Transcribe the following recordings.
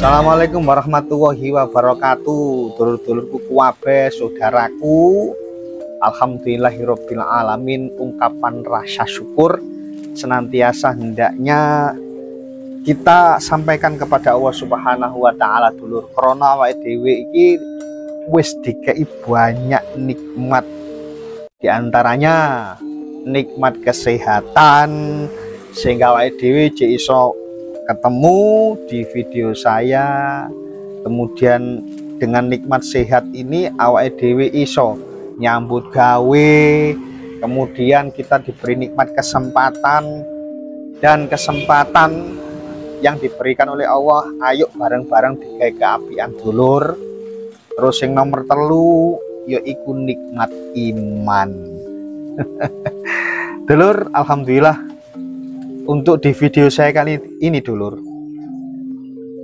Assalamualaikum warahmatullahi wabarakatuh. Dulur-dulurku kuwabe, saudaraku. Alhamdulillahirabbil alamin. Ungkapan rasa syukur senantiasa hendaknya kita sampaikan kepada Allah Subhanahu wa taala dulur. Krana awake dhewe iki wis dikei banyak nikmat. Di antaranya nikmat kesehatan sehingga awake dhewe iso ketemu di video saya. Kemudian dengan nikmat sehat ini awake dhewe iso nyambut gawe, kemudian kita diberi nikmat kesempatan yang diberikan oleh Allah. Ayo bareng-bareng digawe keapian dulur. Terus yang nomor telu yaiku nikmat iman. Dulur, alhamdulillah untuk di video saya kali ini dulur,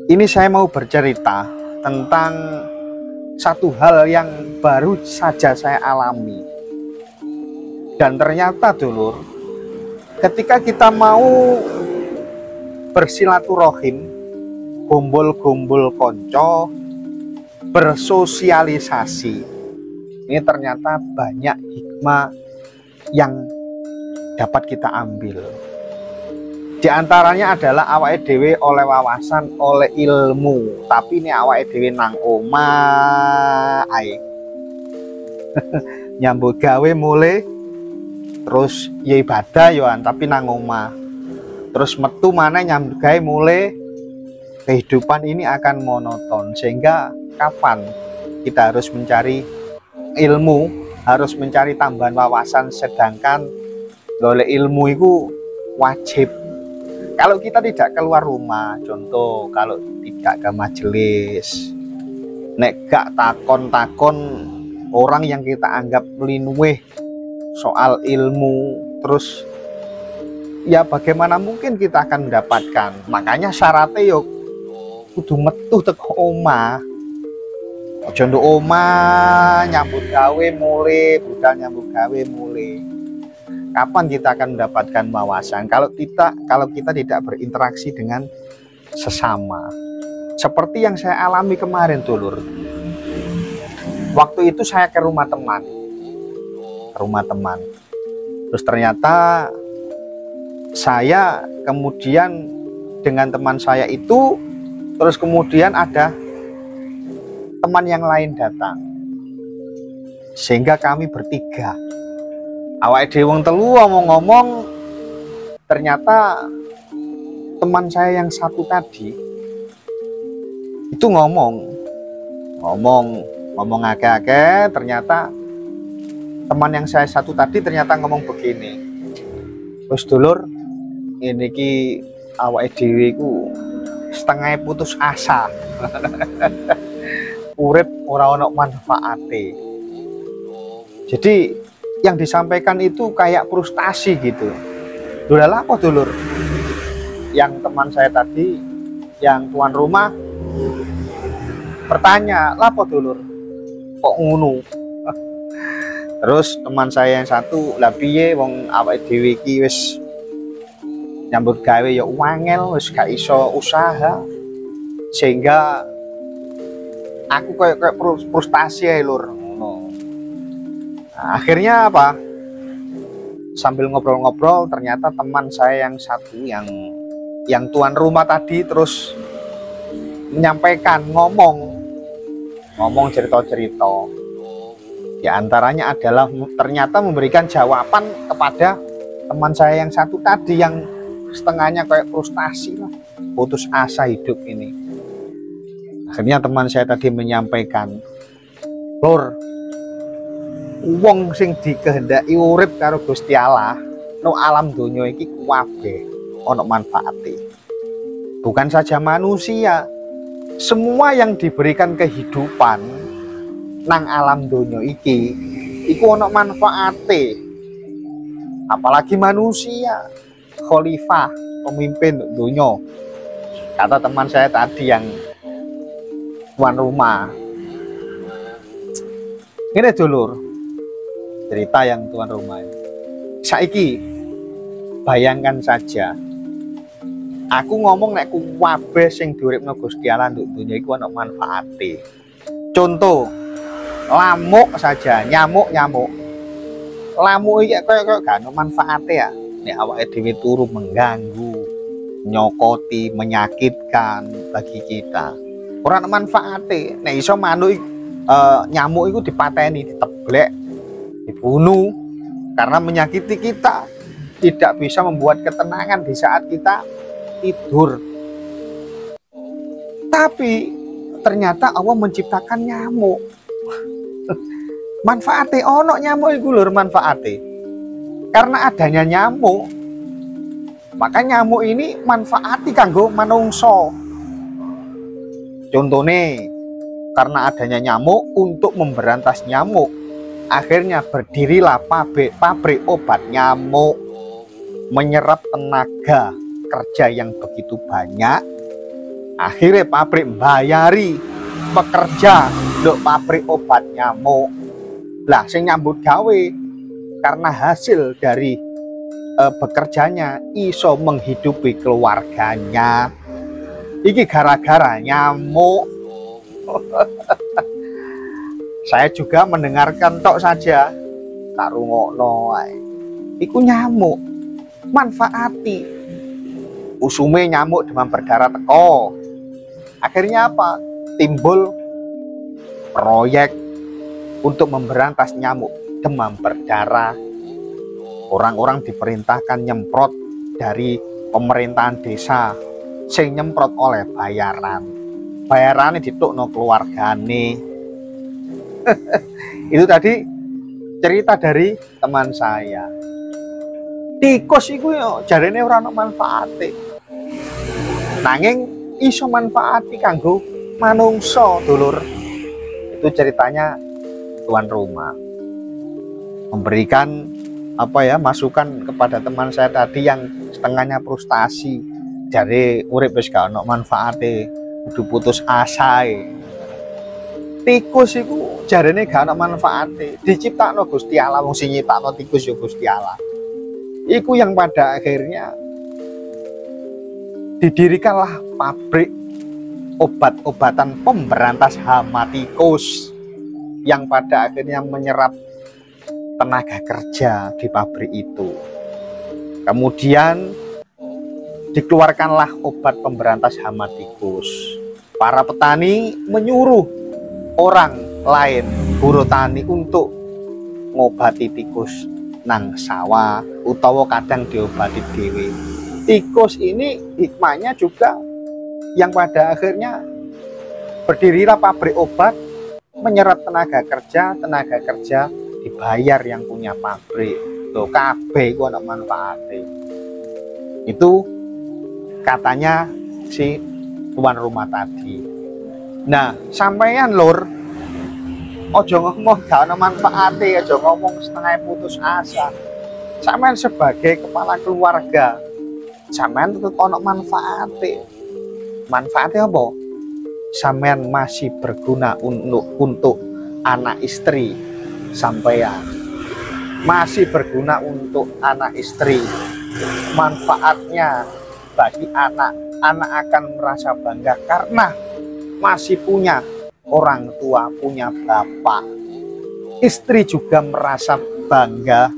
ini saya mau bercerita tentang satu hal yang baru saja saya alami. Dan ternyata dulur, ketika kita mau bersilaturahim, gombol-gombol konco, bersosialisasi, ini ternyata banyak hikmah yang dapat kita ambil. Di antaranya adalah awake dhewe oleh wawasan, oleh ilmu. Tapi ini awake dhewe nang omah ae. Nyambut gawe mulai, terus ya ibadah yoan tapi nang omah. Terus metu mana nyambut gawe mulai, kehidupan ini akan monoton. Sehingga kapan kita harus mencari ilmu, harus mencari tambahan wawasan, sedangkan oleh ilmu itu wajib. Kalau kita tidak keluar rumah, contoh kalau tidak ke majelis, nek gak takon-takon orang yang kita anggap linuweh soal ilmu, terus ya bagaimana mungkin kita akan mendapatkan. Makanya syaratnya yuk kudu metu teko omah. Aja nduk omah nyambut gawe mulai, budal nyambut gawe mulai. Kapan kita akan mendapatkan wawasan kalau kita tidak berinteraksi dengan sesama? Seperti yang saya alami kemarin dulur. Waktu itu saya ke rumah teman. Terus ternyata saya kemudian dengan teman saya itu, terus kemudian ada teman yang lain datang. Sehingga kami bertiga. Awake dhewe wong telu ngomong-ngomong, ternyata teman saya yang satu tadi itu ngomong akeh-akeh. Ternyata teman yang saya satu tadi ternyata ngomong begini, "Wes dulur, ini ki awake dhewe iku setengah putus asa." Urip ora ono manfaate. Jadi yang disampaikan itu kayak frustasi gitu. Dulur apa dulur? Yang teman saya tadi, yang tuan rumah, bertanya, "Lapo dulur? Kok ngono?" Terus teman saya yang satu, "Lah piye wong awake dhewe iki wis nyambut gawe ya wangel, wis gak iso usaha. Sehingga aku kayak frustasi ya lur." Nah, akhirnya apa? Sambil ngobrol-ngobrol, ternyata teman saya yang satu, yang tuan rumah tadi, terus menyampaikan, ngomong cerita-cerita. Di antaranya adalah ternyata memberikan jawaban kepada teman saya yang satu tadi, yang setengahnya kayak frustasi lah, putus asa hidup ini. Akhirnya teman saya tadi menyampaikan, "Lur, wong sing dikehendaki urip karo Gusti Allah no alam donya iki kuwabe ana manfaate. Bukan saja manusia, semua yang diberikan kehidupan nang alam donya iki iku ana manfaate. Apalagi manusia, khalifah, pemimpin donya." Kata teman saya tadi yang tuan rumah. Ini dulur, cerita yang tuan rumah. Saiki bayangkan saja, Aku ngomong nek kabeh sing diuripno Gusti Allah nduk donya iku ana manfaate. Contoh, lamuk saja, nyamuk. Lamuk iki koyo gak ono manfaate ya. Nek awake dhewe turu mengganggu, nyokoti, menyakitkan bagi kita. Ora ono manfaate. Nek iso manuk nyamuk iku dipateni, diteblek, dibunuh karena menyakiti kita, tidak bisa membuat ketenangan di saat kita tidur. Tapi ternyata Allah menciptakan nyamuk. Manfaate ono nyamuk iku lur manfaate. Karena adanya nyamuk, maka nyamuk ini manfaati kanggo manungso. Contohnya, karena adanya nyamuk, untuk memberantas nyamuk, akhirnya berdirilah pabrik obat nyamuk, menyerap tenaga kerja yang begitu banyak. Akhirnya pabrik membayari pekerja untuk pabrik obat nyamuk. Lah sing nyambut gawe karena hasil dari bekerjanya iso menghidupi keluarganya. Iki gara-gara nyamuk. Saya juga mendengarkan tok saja, tak rungokno wae. Iku nyamuk manfaati. Usume nyamuk demam berdarah teko. Akhirnya apa? Timbul proyek untuk memberantas nyamuk demam berdarah. Orang-orang diperintahkan nyemprot dari pemerintahan desa, sing nyemprot oleh bayaran. Bayarannya ditukno keluargane. Itu tadi cerita dari teman saya. Tikus iku yo jarene ora ono manfaate. Nanging iso manfaati kanggo manungso, dulur. Itu ceritanya tuan rumah. Memberikan masukan kepada teman saya tadi yang setengahnya frustasi. Jare urip wis gak ono manfaate, kudu putus asa. Tikus iku jarene gak ono manfaate. Diciptakno Gusti Allah, wong sing nyiptakno tikus ya Gusti Allah. Iku yang pada akhirnya didirikanlah pabrik obat-obatan pemberantas hama tikus yang pada akhirnya menyerap tenaga kerja di pabrik itu. Kemudian dikeluarkanlah obat pemberantas hama tikus. Para petani menyuruh orang lain, buruh tani, untuk ngobati tikus nang sawah, utawa kadang diobati dewe. Tikus ini hikmahnya juga yang pada akhirnya berdirilah pabrik obat, menyerap tenaga kerja dibayar yang punya pabrik. Tuh kabeh iku ana manfaate. Itu katanya si tuan rumah tadi. Nah, sampeyan lur, ojo ngomong gak ana manfaate, ojo ngomong setengah putus asa. Sampeyan sebagai kepala keluarga, sampeyan tetep ana manfaate. Manfaatnya apa? Sampeyan masih berguna untuk anak istri sampeyan. Masih berguna untuk anak istri. Manfaatnya bagi anak akan merasa bangga karena masih punya orang tua, punya bapak. Istri juga merasa bangga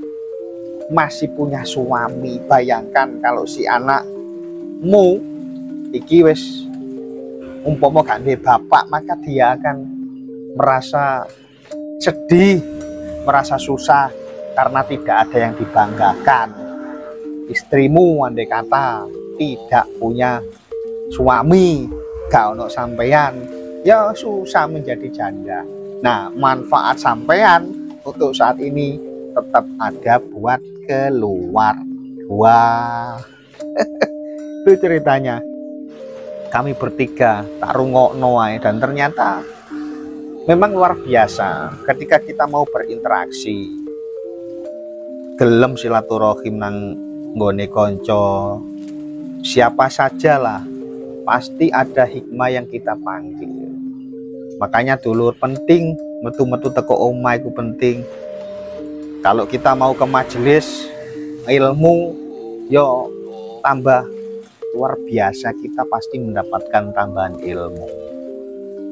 masih punya suami. Bayangkan kalau si anakmu iki wis umpama gak duwe bapak, maka dia akan merasa sedih, merasa susah karena tidak ada yang dibanggakan. Istrimu andai kata tidak punya suami, gak ono sampeyan, ya susah menjadi janda. Nah, manfaat sampean untuk saat ini tetap ada buat keluar. Wah, itu ceritanya. Kami bertiga tak rungokno ae, dan ternyata memang luar biasa ketika kita mau berinteraksi, gelem silaturahim nang nggone kanca siapa sajalah, pasti ada hikmah yang kita panggil. Makanya dulur penting metu-metu teko omah itu penting. Kalau kita mau ke majelis ilmu, yo tambah luar biasa, kita pasti mendapatkan tambahan ilmu.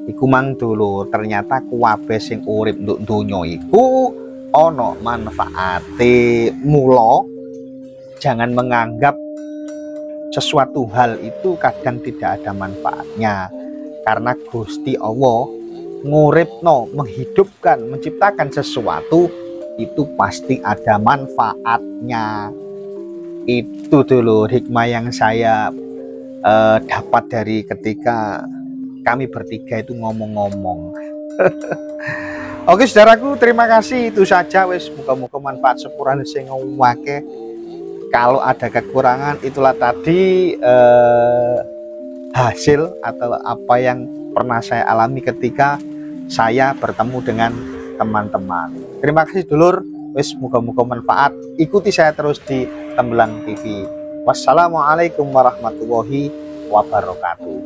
Iku mang dulur, ternyata kuwabe sing urip nduk donya iku ana manfaate. Mula jangan menganggap sesuatu hal itu kadang tidak ada manfaatnya, karena Gusti Allah nguripno, menghidupkan, menciptakan sesuatu itu pasti ada manfaatnya. Itu dulu hikmah yang saya dapat dari ketika kami bertiga itu ngomong-ngomong. Oke saudaraku, terima kasih, itu saja wis, muka-muka manfaat sepurane sing ngomake. Kalau ada kekurangan, itulah tadi hasil atau apa yang pernah saya alami ketika saya bertemu dengan teman-teman. Terima kasih dulur, wis muka-muka manfaat. Ikuti saya terus di Tembelang TV. Wassalamualaikum warahmatullahi wabarakatuh.